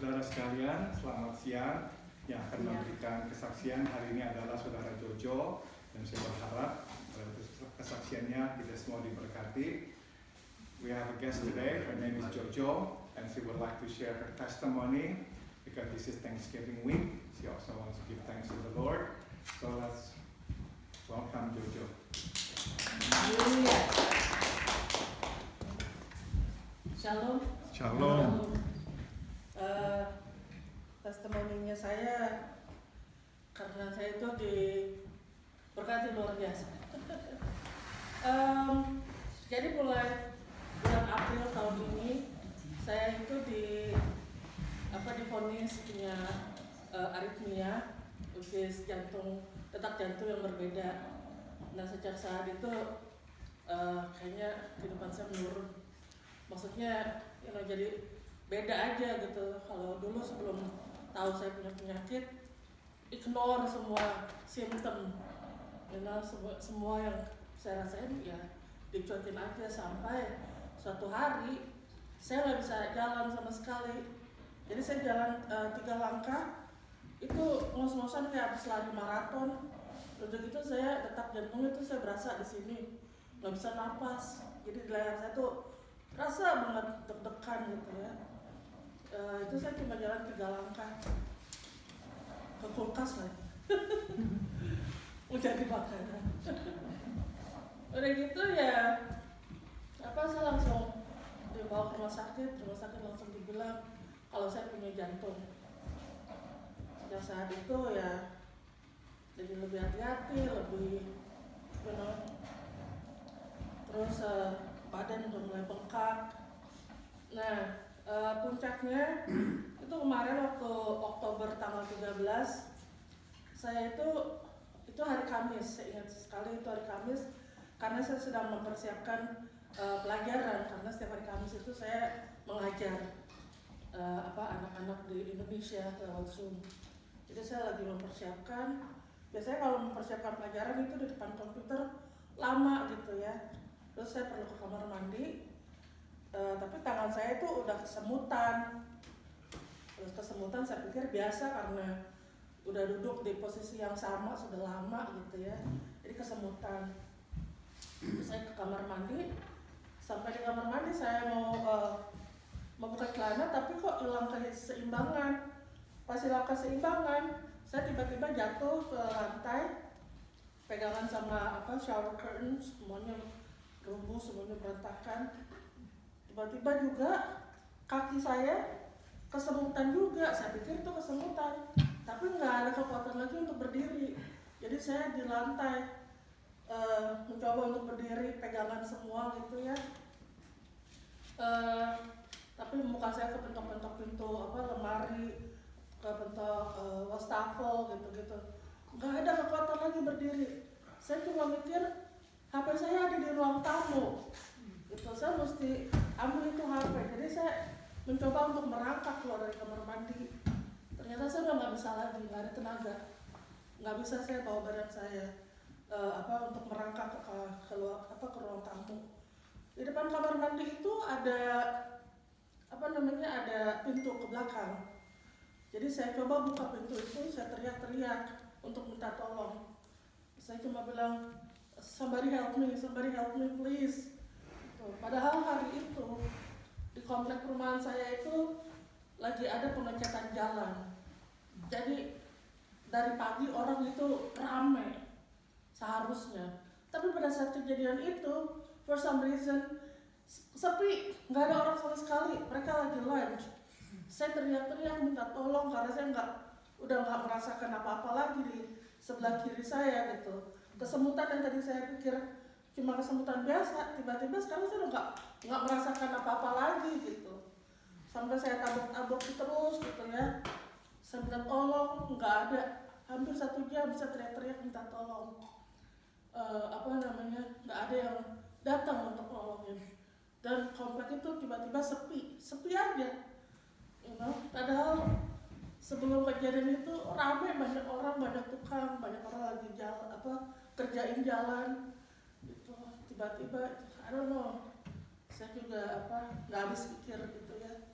Saudara-saudara sekalian, selamat siang. Yang akan memberikan kesaksian hari ini adalah Saudara Jojo, dan saya berharap kesaksiannya kita semua diberkati. We have a guest today. Her name is Jojo, and she would like to share her testimony because this is Thanksgiving week. She also wants to give thanks to the Lord. So let's welcome Jojo. Shalom. Shalom. Testimoninya saya karena saya itu diberkati luar biasa. Jadi mulai bulan April tahun ini saya itu divonis punya aritmia, which is detak jantung yang berbeda. Nah sejak saat itu kayaknya kehidupan saya menurun. Maksudnya jadi beda aja gitu. Kalau dulu sebelum tahu saya punya penyakit, ignore semua simptom, semua yang saya rasain ya dicuekin aja, sampai suatu hari saya nggak bisa jalan sama sekali. Jadi saya jalan 3 langkah itu ngos-ngosan kayak habis lari maraton. Udah gitu saya detak jantung itu saya berasa di sini, nggak bisa napas. Jadi di leher saya tuh rasa banget deg-degan gitu ya. Itu saya cuma jalan 3 langkah ke kulkas lagi. Mau jadi makanan. Udah gitu ya saya langsung dibawa ke rumah sakit langsung dibilang kalau saya punya jantung. Sejak saat itu ya jadi lebih hati-hati, lebih terus badan udah mulai bengkak. Nah puncaknya itu kemarin waktu Oktober tanggal 13, saya itu hari Kamis, saya ingat sekali itu hari Kamis karena saya sedang mempersiapkan pelajaran, karena setiap hari Kamis itu saya mengajar anak-anak di Indonesia lewat Zoom. Jadi saya lagi mempersiapkan. Biasanya kalau mempersiapkan pelajaran itu di depan komputer lama gitu ya. Terus saya perlu ke kamar mandi. Tapi tangan saya itu udah kesemutan. Terus kesemutan saya pikir biasa karena udah duduk di posisi yang sama sudah lama gitu ya. Jadi kesemutan. Terus saya ke kamar mandi. Sampai di kamar mandi saya mau membuka celana, tapi kok hilang keseimbangan. Pas hilang keseimbangan, saya tiba-tiba jatuh ke lantai, pegangan sama shower curtain, semuanya rubuh, semuanya berantakan. Tiba-tiba juga kaki saya kesemutan juga. Saya pikir itu kesemutan, tapi nggak ada kekuatan lagi untuk berdiri. Jadi saya di lantai mencoba untuk berdiri, pegangan semua gitu ya. Tapi muka saya kepentok-pentok pintu lemari, kepentok wastafel gitu-gitu. Nggak ada kekuatan lagi berdiri. Saya cuma mikir HP saya ada di ruang tamu. Itu saya mesti ambil itu HP. Jadi saya mencoba untuk merangkak keluar dari kamar mandi. Ternyata saya udah nggak bisa lagi, nggak ada tenaga. Nggak bisa saya bawa badan saya untuk merangkak ke ruang tamu. Di depan kamar mandi itu ada ada pintu ke belakang. Jadi saya coba buka pintu itu, saya teriak-teriak untuk minta tolong. Saya cuma bilang, somebody help me please. Padahal hari itu di komplek perumahan saya itu lagi ada pengecatan jalan. Jadi dari pagi orang itu ramai seharusnya. Tapi pada saat kejadian itu, for some reason sepi, nggak ada orang sama sekali. Mereka lagi lunch. Saya teriak-teriak minta tolong karena saya udah nggak merasakan apa-apa lagi di sebelah kiri saya gitu. Kesemutan yang tadi saya pikir cuma kesemutan biasa, tiba-tiba sekarang saya udah nggak merasakan apa-apa lagi gitu. Sampai saya tabok-tabok terus gitu ya. Saya minta tolong, nggak ada. Hampir 1 jam saya teriak-teriak minta tolong. Nggak ada yang datang untuk nolongin. Dan komplek itu tiba-tiba sepi aja. Padahal sebelum kejadian itu ramai, banyak orang, banyak tukang, banyak orang lagi kerjain jalan gitu. Tiba-tiba I don't know, saya juga nggak habis pikir gitu ya.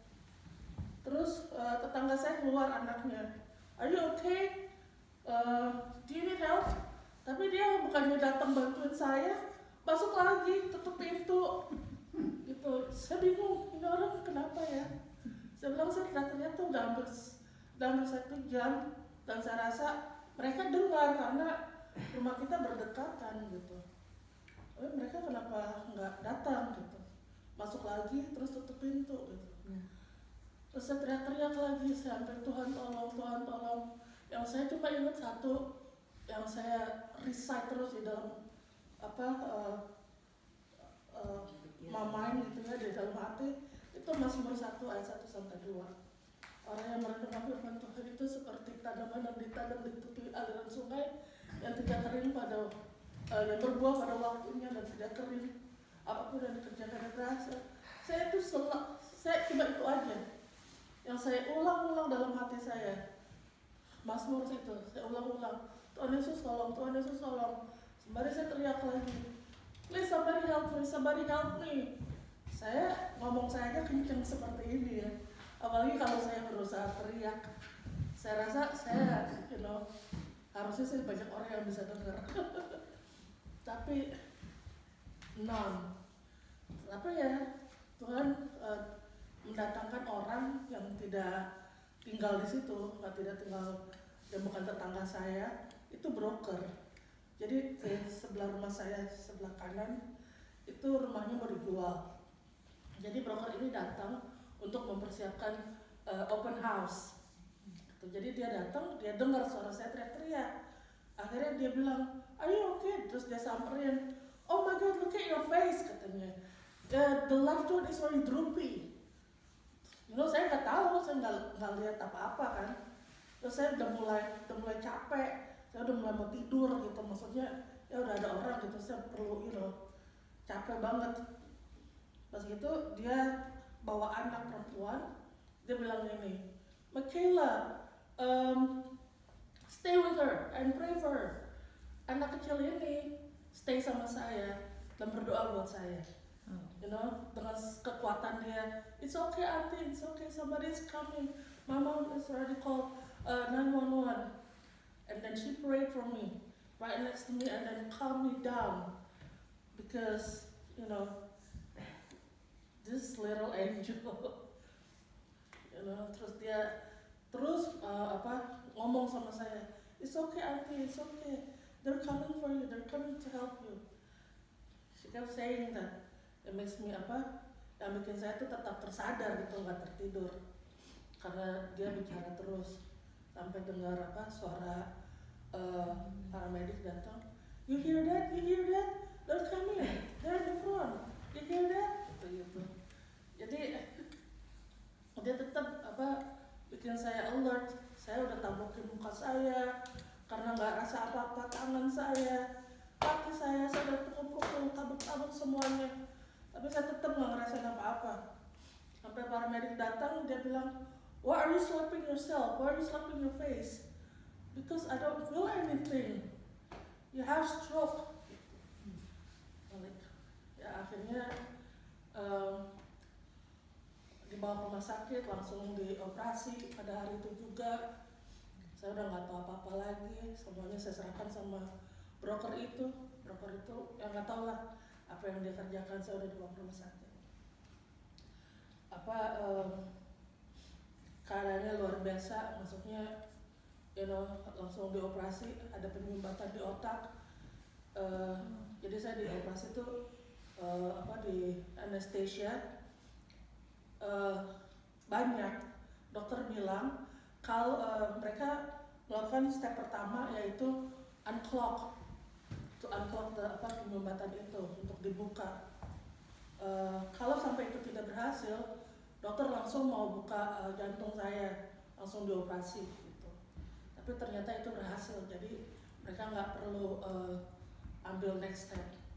Terus tetangga saya keluar anaknya, "Are you okay? Do you need help?" Tapi dia bukannya datang bantuin saya, masuk lagi, tutup pintu. Gitu. Saya bingung, ini orang kenapa ya? Saya bilang saya teriak-teriak tuh udah hampir 1 jam, dan saya rasa mereka dengar karena rumah kita berdekatan gitu. Tapi mereka kenapa nggak datang gitu? Masuk lagi terus tutup pintu gitu. Terus saya teriak-teriak lagi sampai Tuhan tolong, Tuhan tolong. Yang saya cuma ingat satu, yang saya recite terus di dalam mamain gitu ya di dalam hati, itu Mazmur 1 ayat 1-2. Orang yang merenungkan firman Tuhan itu seperti tanaman yang ditanam di tepi aliran sungai yang tidak kering yang berbuah pada waktunya dan tidak kering, apapun yang dikerjakan berhasil. Saya cuma itu aja yang saya ulang-ulang dalam hati saya. Mazmur itu saya ulang-ulang, Tuhan Yesus tolong, Tuhan Yesus tolong. Sembari saya teriak lagi, "Please somebody help me, somebody help me." Saya ngomong saya aja kenceng seperti ini ya, apalagi kalau saya berusaha teriak. Saya rasa saya harusnya sih banyak orang yang bisa dengar. Tapi tapi ya Tuhan mendatangkan orang yang tidak tinggal di situ, tidak tinggal, dan bukan tetangga saya, itu broker. Jadi di sebelah rumah saya, sebelah kanan, itu rumahnya mau dijual. Jadi broker ini datang untuk mempersiapkan open house. Jadi dia datang, dia dengar suara saya teriak-teriak. Akhirnya dia bilang, "Are you okay?" Terus dia samperin, "Oh my God, look at your face," katanya. The left one is very droopy. Saya nggak tahu, saya nggak lihat apa-apa kan. Terus saya udah mulai capek. Saya udah mulai mau tidur gitu, maksudnya ya udah ada orang gitu, saya perlu capek banget. Pas gitu dia bawa anak perempuan, dia bilang ini, "Michaela, stay with her and pray for her." Anak kecil ini stay sama saya dan berdoa buat saya. Dengan kekuatan dia, "It's okay auntie, it's okay, somebody's coming. My mom is already called 911." And then she prayed for me right next to me and then calmed me down because this little angel terus dia ngomong sama saya, "It's okay auntie, it's okay, they're coming for you, they're coming to help you." She kept saying that. It makes me yang bikin saya tuh tetap tersadar gitu, nggak tertidur, karena dia bicara terus sampai dengar suara paramedik datang. "You hear that? You hear that? They're coming, they're in the front. You hear that?" Gitu. Jadi dia tetap bikin saya alert. Saya udah tabokin muka saya karena nggak rasa apa-apa, tangan saya, kaki saya udah pukul-pukul, tabuk-tabuk semuanya. Tapi saya tetap nggak ngerasain apa-apa. Sampai paramedik datang, dia bilang, "Why are you slapping yourself? Why are you slapping your face?" "Because I don't feel anything. You have stroke." Ya akhirnya dibawa ke rumah sakit, langsung dioperasi pada hari itu juga. Saya udah nggak tahu apa-apa lagi, semuanya saya serahkan sama broker itu yang nggak tahu lah apa yang dia kerjakan. Saya udah dibawa ke rumah sakit. Keadaannya luar biasa, maksudnya langsung dioperasi, ada penyumbatan di otak. Jadi saya dioperasi tuh di anesthesia. Banyak dokter bilang kalau mereka melakukan step pertama yaitu unclog penyumbatan itu untuk dibuka. Kalau sampai itu tidak berhasil, dokter langsung mau buka jantung saya, langsung dioperasi gitu. Tapi ternyata itu berhasil, jadi mereka nggak perlu ambil next step gitu.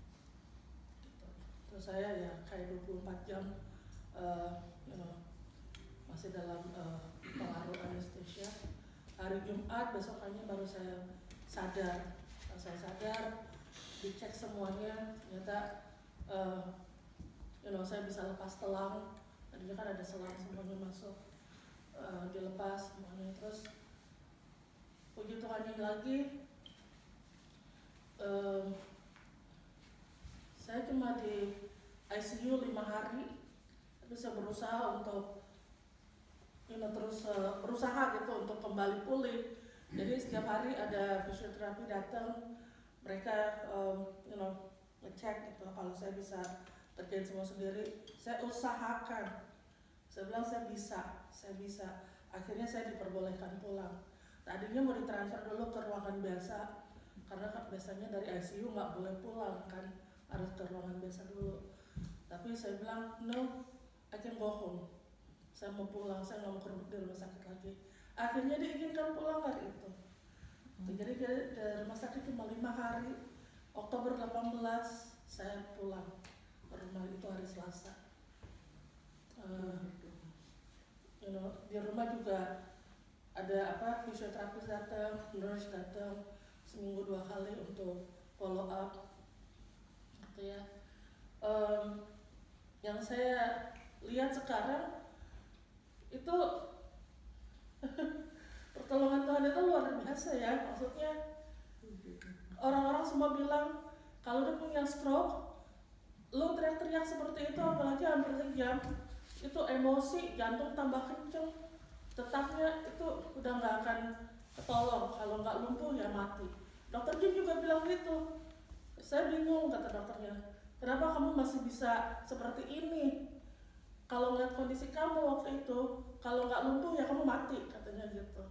Terus saya ya kayak 24 jam masih dalam pengaruh anesthesia. Hari Jumat besokannya baru saya sadar. Saya sadar, dicek semuanya, ternyata saya bisa lepas telang. Tadinya kan ada selang, semuanya masuk. dilepas semuanya. Terus puji Tuhan ini lagi, saya cuma di ICU 5 hari, tapi saya berusaha untuk terus berusaha gitu untuk kembali pulih. Jadi setiap hari ada fisioterapi datang, mereka ngecek gitu. Kalau saya bisa kerjain semua sendiri, saya usahakan. Saya bilang saya bisa. Akhirnya saya diperbolehkan pulang. Tadinya mau ditransfer dulu ke ruangan biasa, karena kan biasanya dari ICU nggak boleh pulang kan, harus ke ruangan biasa dulu. Tapi saya bilang no, I can go home. Saya mau pulang, saya nggak mau di rumah sakit lagi. Akhirnya diizinkan pulang hari itu. Jadi dari rumah sakit cuma 5 hari. Oktober 18 saya pulang ke rumah, itu hari Selasa. Di rumah juga ada fisioterapis datang, nurse datang seminggu 2 kali untuk follow up gitu ya. Yang saya lihat sekarang itu pertolongan Tuhan itu luar biasa ya. Maksudnya orang-orang semua bilang kalau dia punya stroke, lo teriak-teriak seperti itu apalagi hampir sejam, itu emosi, jantung tambah kenceng, tetapnya itu udah nggak akan ketolong. Kalau nggak lumpuh ya mati. Dokter Jim juga bilang gitu. Saya bingung, kata dokternya, kenapa kamu masih bisa seperti ini? Kalau ngeliat kondisi kamu waktu itu, kalau nggak lumpuh ya kamu mati, katanya gitu.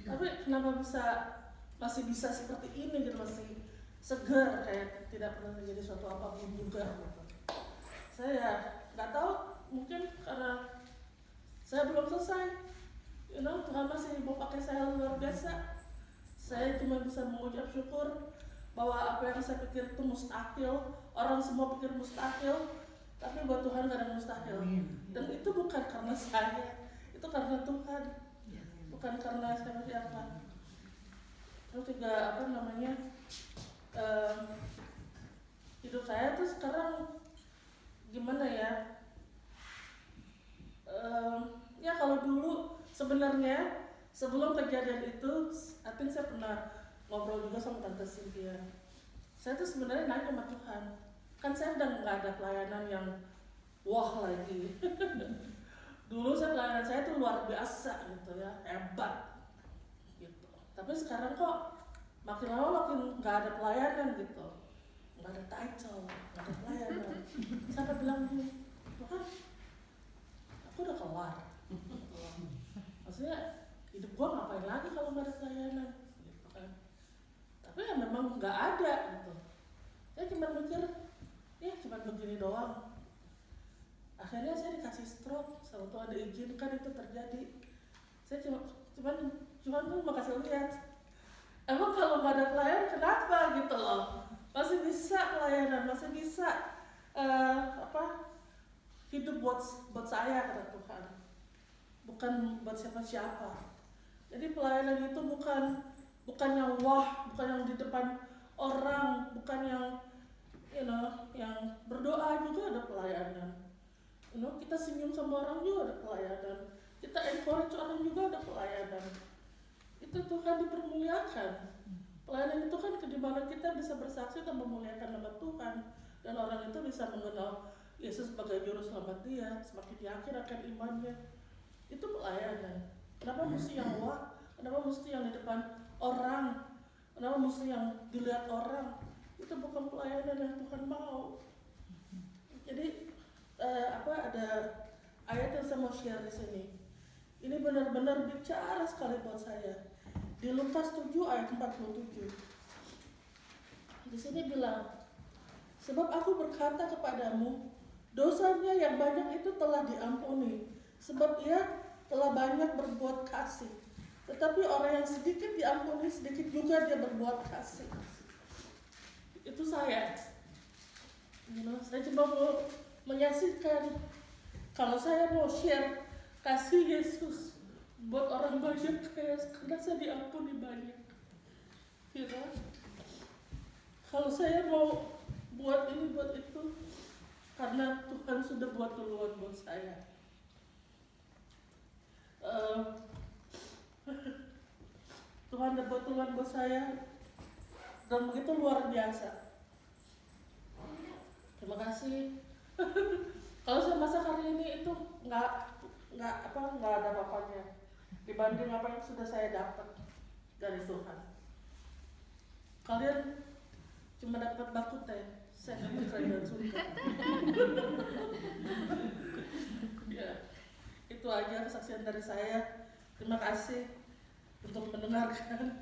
Tapi kenapa masih bisa seperti ini gitu, masih segar, kayak tidak pernah terjadi suatu apapun juga gitu. Saya nggak tahu, mungkin karena saya belum selesai. Tuhan masih mau pakai saya luar biasa. Saya cuma bisa mengucap syukur bahwa apa yang saya pikir itu mustahil, orang semua pikir mustahil, tapi buat Tuhan gak ada mustahil. Dan itu bukan karena saya, itu karena Tuhan, bukan karena siapa. Terus juga hidup saya tuh sekarang gimana ya? Ya kalau dulu sebenarnya sebelum kejadian itu, I think saya pernah ngobrol juga sama Tante Cynthia. Saya tuh sebenarnya nanya sama Tuhan, kan saya udah nggak ada pelayanan yang wah lagi. Dulu pelayanan saya tuh luar biasa gitu ya, hebat gitu. Tapi sekarang kok makin lama makin nggak ada pelayanan gitu, nggak ada title, nggak ada pelayanan. Saya bilang gini, Tuhan, aku udah kelar. Maksudnya hidup gua ngapain lagi kalau nggak ada pelayanan, gitu kan? Tapi ya memang nggak ada gitu. Saya cuma mikir, ya cuma begini doang. Akhirnya saya dikasih stroke, sama Tuhan diizinkan itu terjadi. Saya cuma mau kasih lihat. Emang kalau nggak ada pelayanan kenapa gitu loh? Masih bisa pelayanan, masih bisa hidup buat saya, kata Tuhan. Bukan buat siapa-siapa. Jadi pelayanan itu bukan yang wah, bukan yang di depan orang, bukan yang yang berdoa juga ada pelayanan. Kita senyum sama orang juga ada pelayanan. Kita encourage orang juga ada pelayanan. Itu Tuhan dipermuliakan. Pelayanan itu kan dimana kita bisa bersaksi dan memuliakan nama Tuhan, dan orang itu bisa mengenal Yesus sebagai juru selamat dia, semakin yakin akan imannya. Itu pelayanan. Kenapa mesti yang wah? Kenapa mesti yang di depan orang? Kenapa mesti yang dilihat orang? Itu bukan pelayanan yang Tuhan mau. Jadi ada ayat yang saya mau share di sini. Ini benar-benar bicara sekali buat saya. Di Lukas 7 ayat 47. Di sini bilang, sebab aku berkata kepadamu, dosanya yang banyak itu telah diampuni, sebab ia telah banyak berbuat kasih. Tetapi orang yang sedikit diampuni, sedikit juga dia berbuat kasih. Itu saya. Saya cuma mau menyaksikan, kalau saya mau share kasih Yesus buat orang banyak, karena saya diampuni banyak. Kalau saya mau buat ini, buat itu, karena Tuhan sudah buat duluan buat saya. Eh, Tuhan Tuhan buat saya dan begitu luar biasa. Terima kasih. Kalau saya masak hari ini itu nggak ada apa-apanya dibanding apa yang sudah saya dapat dari Tuhan. Kalian cuma dapat baku teh, saya dapat kerajaan surga. Ya, itu aja kesaksian dari saya. Terima kasih untuk mendengarkan.